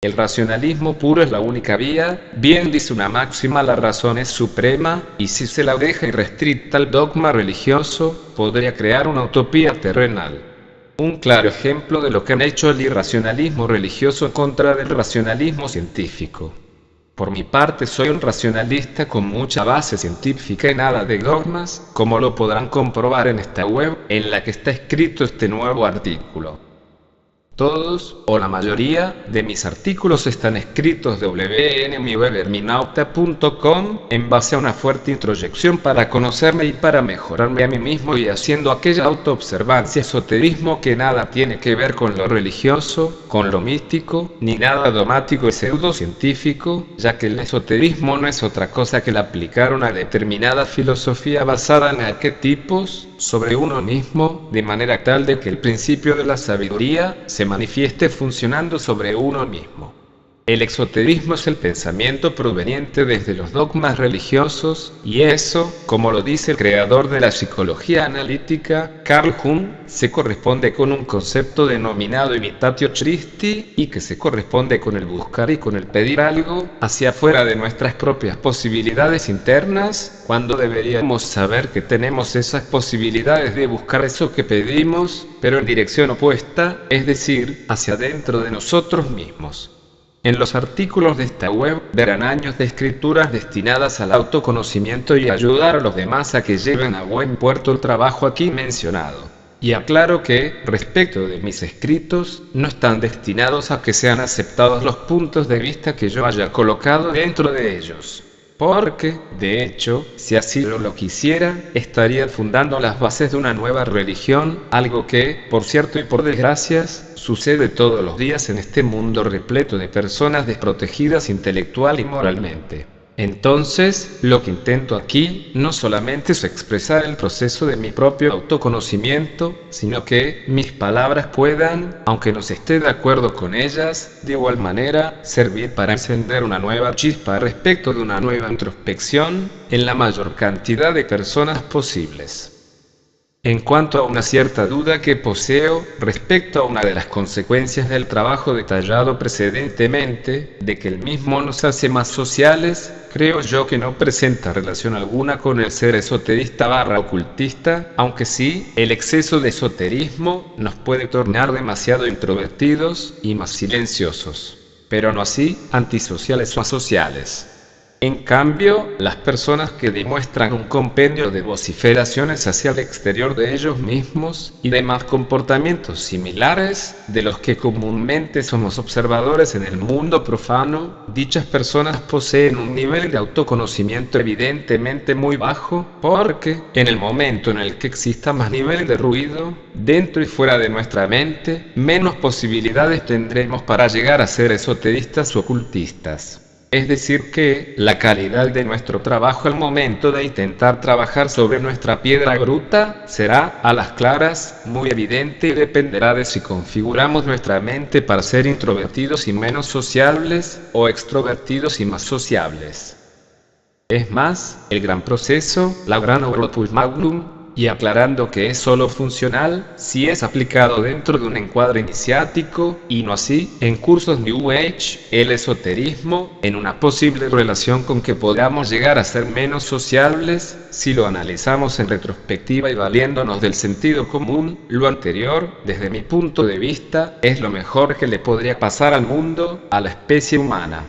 El racionalismo puro es la única vía, bien dice una máxima, la razón es suprema, y si se la deja irrestricta al dogma religioso, podría crear una utopía terrenal. Un claro ejemplo de lo que han hecho el irracionalismo religioso contra el racionalismo científico. Por mi parte soy un racionalista con mucha base científica y nada de dogmas, como lo podrán comprobar en esta web, en la que está escrito este nuevo artículo. Todos, o la mayoría, de mis artículos están escritos en mi web herminauta.com, en base a una fuerte introyección para conocerme y para mejorarme a mí mismo y haciendo aquella autoobservancia esoterismo que nada tiene que ver con lo religioso, con lo místico, ni nada dogmático y pseudocientífico, ya que el esoterismo no es otra cosa que el aplicar una determinada filosofía basada en arquetipos sobre uno mismo, de manera tal de que el principio de la sabiduría se manifieste funcionando sobre uno mismo. El exoterismo es el pensamiento proveniente desde los dogmas religiosos, y eso, como lo dice el creador de la psicología analítica, Carl Jung, se corresponde con un concepto denominado imitatio Christi, y que se corresponde con el buscar y con el pedir algo, hacia afuera de nuestras propias posibilidades internas, cuando deberíamos saber que tenemos esas posibilidades de buscar eso que pedimos, pero en dirección opuesta, es decir, hacia dentro de nosotros mismos. En los artículos de esta web verán años de escrituras destinadas al autoconocimiento y ayudar a los demás a que lleven a buen puerto el trabajo aquí mencionado. Y aclaro que, respecto de mis escritos, no están destinados a que sean aceptados los puntos de vista que yo haya colocado dentro de ellos. Porque, de hecho, si así lo quisiera, estaría fundando las bases de una nueva religión, algo que, por cierto y por desgracias, sucede todos los días en este mundo repleto de personas desprotegidas intelectual y moralmente. Entonces, lo que intento aquí, no solamente es expresar el proceso de mi propio autoconocimiento, sino que mis palabras puedan, aunque no se esté de acuerdo con ellas, de igual manera, servir para encender una nueva chispa respecto de una nueva introspección, en la mayor cantidad de personas posibles. En cuanto a una cierta duda que poseo respecto a una de las consecuencias del trabajo detallado precedentemente, de que el mismo nos hace más sociales, creo yo que no presenta relación alguna con el ser esoterista/ocultista, aunque sí, el exceso de esoterismo nos puede tornar demasiado introvertidos y más silenciosos, pero no así antisociales o asociales. En cambio, las personas que demuestran un compendio de vociferaciones hacia el exterior de ellos mismos y demás comportamientos similares, de los que comúnmente somos observadores en el mundo profano, dichas personas poseen un nivel de autoconocimiento evidentemente muy bajo, porque, en el momento en el que exista más nivel de ruido, dentro y fuera de nuestra mente, menos posibilidades tendremos para llegar a ser esoteristas o ocultistas. Es decir que, la calidad de nuestro trabajo al momento de intentar trabajar sobre nuestra piedra bruta, será, a las claras, muy evidente y dependerá de si configuramos nuestra mente para ser introvertidos y menos sociables, o extrovertidos y más sociables. Es más, el gran proceso, la gran opus magnum, y aclarando que es solo funcional, si es aplicado dentro de un encuadre iniciático, y no así, en cursos New Age, el esoterismo, en una posible relación con que podamos llegar a ser menos sociables, si lo analizamos en retrospectiva y valiéndonos del sentido común, lo anterior, desde mi punto de vista, es lo mejor que le podría pasar al mundo, a la especie humana.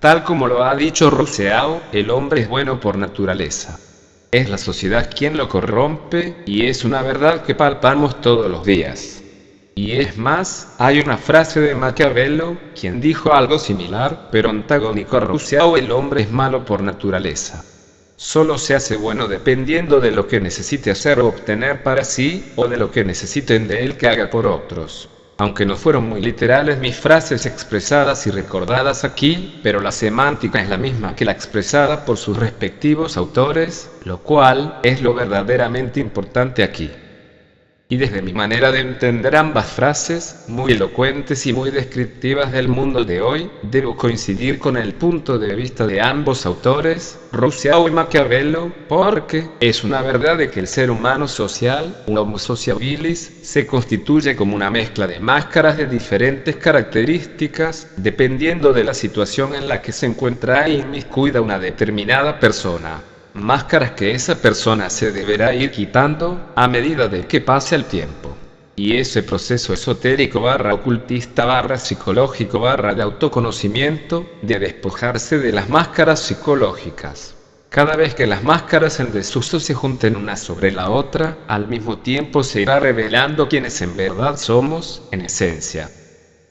Tal como lo ha dicho Rousseau, el hombre es bueno por naturaleza. Es la sociedad quien lo corrompe, y es una verdad que palpamos todos los días. Y es más, hay una frase de Maquiavelo, quien dijo algo similar, pero antagónico a Rousseau: el hombre es malo por naturaleza. Solo se hace bueno dependiendo de lo que necesite hacer o obtener para sí, o de lo que necesiten de él que haga por otros. Aunque no fueron muy literales mis frases expresadas y recordadas aquí, pero la semántica es la misma que la expresada por sus respectivos autores, lo cual es lo verdaderamente importante aquí. Y desde mi manera de entender ambas frases, muy elocuentes y muy descriptivas del mundo de hoy, debo coincidir con el punto de vista de ambos autores, Rousseau y Maquiavelo, porque es una verdad de que el ser humano social, Homo sociabilis, se constituye como una mezcla de máscaras de diferentes características, dependiendo de la situación en la que se encuentra inmiscuida una determinada persona. Máscaras que esa persona se deberá ir quitando a medida de que pase el tiempo. Y ese proceso esotérico / ocultista / psicológico / de autoconocimiento, de despojarse de las máscaras psicológicas. Cada vez que las máscaras en desuso se junten una sobre la otra, al mismo tiempo se irá revelando quiénes en verdad somos, en esencia.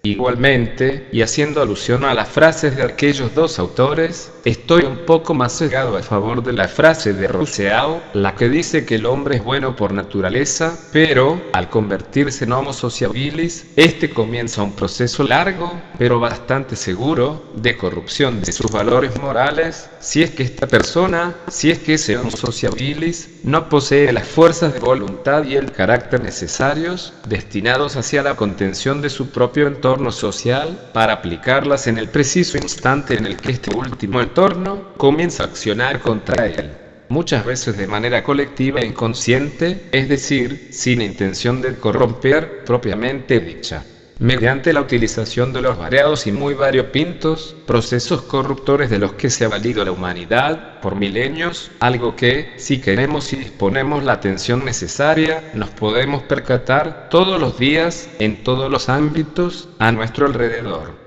Igualmente, y haciendo alusión a las frases de aquellos dos autores, estoy un poco más sesgado a favor de la frase de Rousseau, la que dice que el hombre es bueno por naturaleza, pero, al convertirse en Homo sociabilis, este comienza un proceso largo, pero bastante seguro, de corrupción de sus valores morales, si es que esta persona, si es que ese Homo sociabilis, no posee las fuerzas de voluntad y el carácter necesarios, destinados hacia la contención de su propio entorno social, para aplicarlas en el preciso instante en el que este último entorno comienza a accionar contra él. Muchas veces de manera colectiva e inconsciente, es decir, sin intención de corromper propiamente dicha, mediante la utilización de los variados y muy variopintos procesos corruptores de los que se ha valido la humanidad por milenios, algo que, si queremos y disponemos la atención necesaria, nos podemos percatar todos los días, en todos los ámbitos, a nuestro alrededor.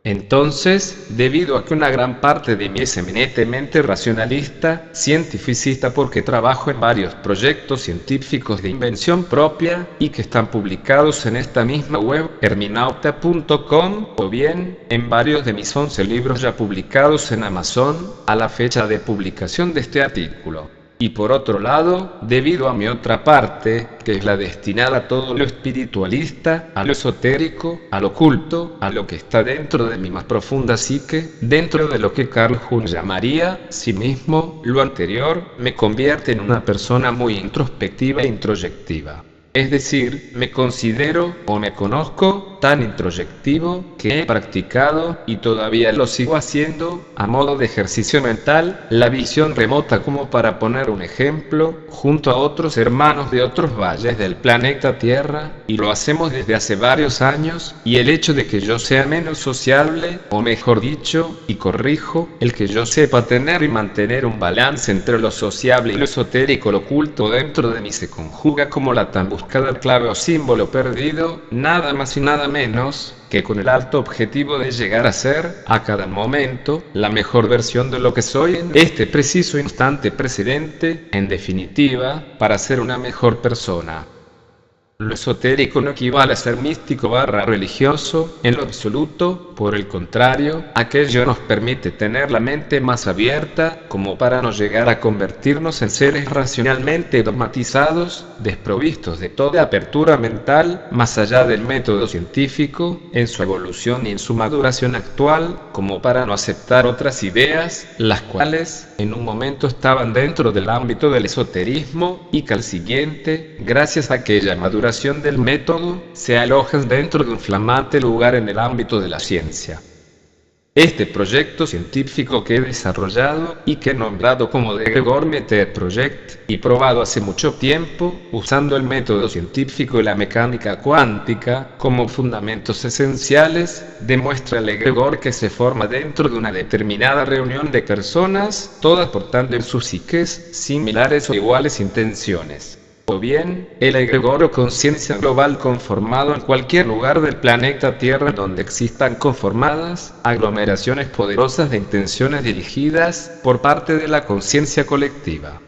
Entonces, debido a que una gran parte de mí es eminentemente racionalista, cientificista porque trabajo en varios proyectos científicos de invención propia, y que están publicados en esta misma web, herminauta.com, o bien, en varios de mis 11 libros ya publicados en Amazon, a la fecha de publicación de este artículo. Y por otro lado, debido a mi otra parte, que es la destinada a todo lo espiritualista, a lo esotérico, a lo oculto, a lo que está dentro de mi más profunda psique, dentro de lo que Carl Jung llamaría, sí mismo, lo anterior, me convierte en una persona muy introspectiva e introyectiva. Es decir, me considero, o me conozco, tan introyectivo, que he practicado, y todavía lo sigo haciendo, a modo de ejercicio mental, la visión remota como para poner un ejemplo, junto a otros hermanos de otros valles del planeta Tierra, y lo hacemos desde hace varios años, y el hecho de que yo sea menos sociable, o mejor dicho, y corrijo, el que yo sepa tener y mantener un balance entre lo sociable y lo esotérico, lo oculto dentro de mí se conjuga como la tan buscada clave o símbolo perdido, nada más y nada menos que con el alto objetivo de llegar a ser, a cada momento, la mejor versión de lo que soy en este preciso instante precedente, en definitiva, para ser una mejor persona. Lo esotérico no equivale a ser místico / religioso, en lo absoluto, por el contrario, aquello nos permite tener la mente más abierta, como para no llegar a convertirnos en seres racionalmente dogmatizados, desprovistos de toda apertura mental, más allá del método científico, en su evolución y en su maduración actual, como para no aceptar otras ideas, las cuales, en un momento estaban dentro del ámbito del esoterismo, y que al siguiente, gracias a aquella maduración del método, se alojan dentro de un flamante lugar en el ámbito de la ciencia. Este proyecto científico que he desarrollado y que he nombrado como The Gregor Method Project, y probado hace mucho tiempo, usando el método científico y la mecánica cuántica como fundamentos esenciales, demuestra el egregor que se forma dentro de una determinada reunión de personas, todas portando en sus psiques similares o iguales intenciones. O bien, el egregor o conciencia global conformado en cualquier lugar del planeta Tierra donde existan conformadas aglomeraciones poderosas de intenciones dirigidas por parte de la conciencia colectiva.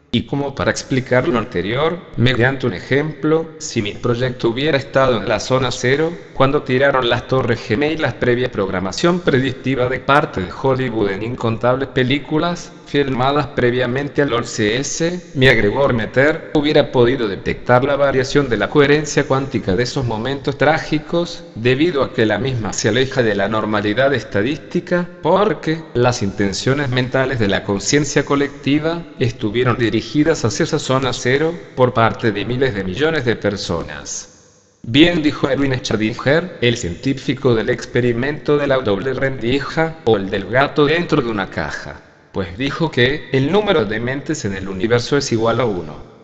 Y como para explicar lo anterior, mediante un ejemplo, si mi proyecto hubiera estado en la zona cero, cuando tiraron las torres gemelas previa programación predictiva de parte de Hollywood en incontables películas, filmadas previamente al OCS, mi egregor meter hubiera podido detectar la variación de la coherencia cuántica de esos momentos trágicos, debido a que la misma se aleja de la normalidad estadística, porque las intenciones mentales de la conciencia colectiva estuvieron dirigidas dirigidas hacia esa zona cero, por parte de miles de millones de personas. Bien dijo Erwin Schrödinger, el científico del experimento de la doble rendija, o el del gato dentro de una caja. Pues dijo que, el número de mentes en el universo es igual a 1.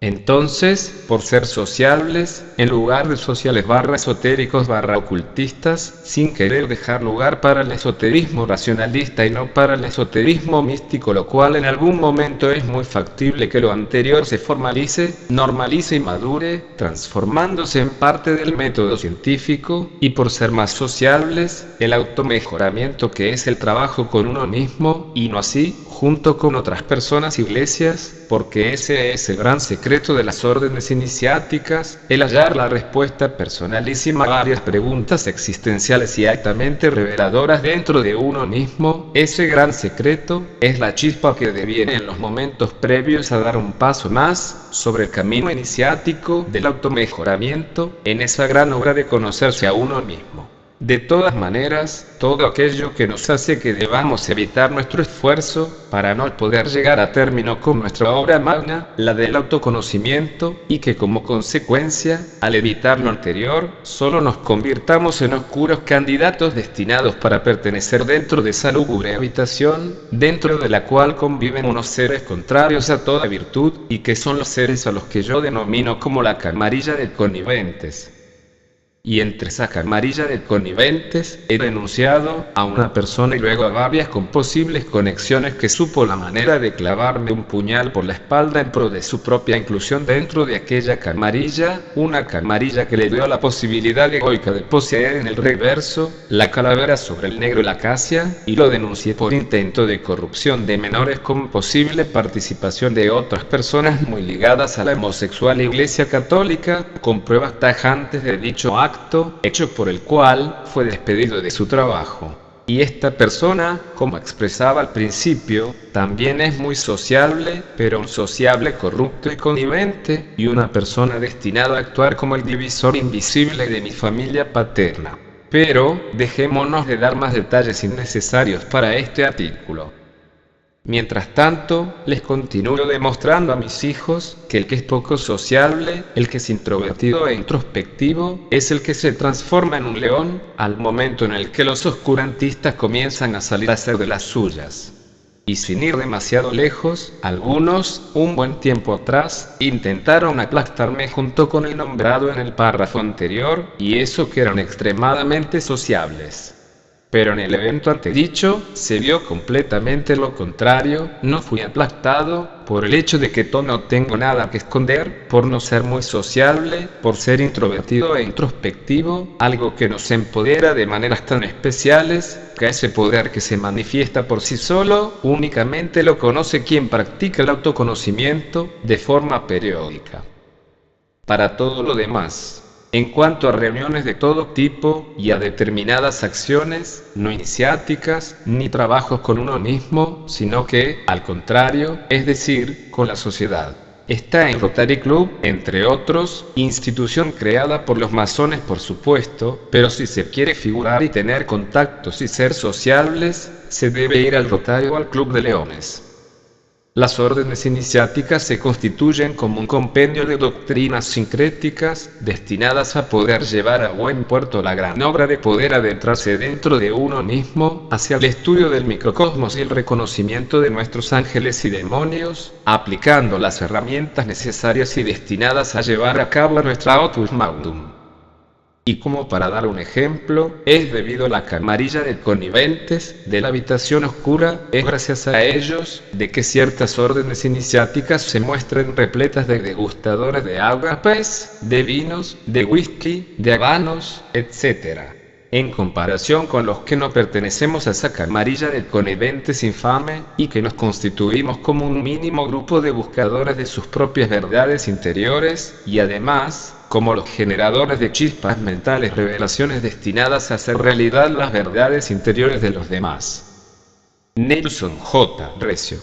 Entonces, por ser sociables, en lugar de sociales esotéricos ocultistas, sin querer dejar lugar para el esoterismo racionalista y no para el esoterismo místico, lo cual en algún momento es muy factible que lo anterior se formalice, normalice y madure, transformándose en parte del método científico, y por ser más sociables, el automejoramiento que es el trabajo con uno mismo, y no así, junto con otras personas y iglesias, porque ese es el gran secreto de las órdenes iniciáticas, el hallar la respuesta personalísima a varias preguntas existenciales y altamente reveladoras dentro de uno mismo. Ese gran secreto es la chispa que deviene en los momentos previos a dar un paso más sobre el camino iniciático del automejoramiento, en esa gran obra de conocerse a uno mismo. De todas maneras, todo aquello que nos hace que debamos evitar nuestro esfuerzo, para no poder llegar a término con nuestra obra magna, la del autoconocimiento, y que como consecuencia, al evitar lo anterior, solo nos convirtamos en oscuros candidatos destinados para pertenecer dentro de esa lúgubre habitación, dentro de la cual conviven unos seres contrarios a toda virtud, y que son los seres a los que yo denomino como la camarilla de conniventes. Y entre esa camarilla de conniventes, he denunciado a una persona y luego a varias con posibles conexiones que supo la manera de clavarme un puñal por la espalda en pro de su propia inclusión dentro de aquella camarilla, una camarilla que le dio la posibilidad egoica de poseer en el reverso, la calavera sobre el negro y la acacia, y lo denuncié por intento de corrupción de menores con posible participación de otras personas muy ligadas a la homosexual Iglesia Católica, con pruebas tajantes de dicho acto, hecho por el cual fue despedido de su trabajo. Y esta persona, como expresaba al principio, también es muy sociable, pero un sociable corrupto y connivente, y una persona destinada a actuar como el divisor invisible de mi familia paterna. Pero, dejémonos de dar más detalles innecesarios para este artículo. Mientras tanto, les continúo demostrando a mis hijos que el que es poco sociable, el que es introvertido e introspectivo, es el que se transforma en un león, al momento en el que los oscurantistas comienzan a salir a hacer de las suyas. Y sin ir demasiado lejos, algunos, un buen tiempo atrás, intentaron aplastarme junto con el nombrado en el párrafo anterior, y eso que eran extremadamente sociables. Pero en el evento antedicho, se vio completamente lo contrario. No fui aplastado, por el hecho de que no tengo nada que esconder, por no ser muy sociable, por ser introvertido e introspectivo, algo que nos empodera de maneras tan especiales, que ese poder que se manifiesta por sí solo, únicamente lo conoce quien practica el autoconocimiento, de forma periódica. Para todo lo demás, en cuanto a reuniones de todo tipo, y a determinadas acciones, no iniciáticas, ni trabajos con uno mismo, sino que, al contrario, es decir, con la sociedad. Está en Rotary Club, entre otros, institución creada por los masones por supuesto, pero si se quiere figurar y tener contactos y ser sociables, se debe ir al Rotary o al Club de Leones. Las órdenes iniciáticas se constituyen como un compendio de doctrinas sincréticas, destinadas a poder llevar a buen puerto la gran obra de poder adentrarse dentro de uno mismo, hacia el estudio del microcosmos y el reconocimiento de nuestros ángeles y demonios, aplicando las herramientas necesarias y destinadas a llevar a cabo nuestra Opus Magnum. Y como para dar un ejemplo, es debido a la camarilla de conniventes, de la habitación oscura, es gracias a ellos, de que ciertas órdenes iniciáticas se muestren repletas de degustadores de agapes, de vinos, de whisky, de habanos, etc. En comparación con los que no pertenecemos a esa camarilla de conniventes infame, y que nos constituimos como un mínimo grupo de buscadores de sus propias verdades interiores, y además, como los generadores de chispas mentales, revelaciones destinadas a hacer realidad las verdades interiores de los demás. Nelson J. Recio.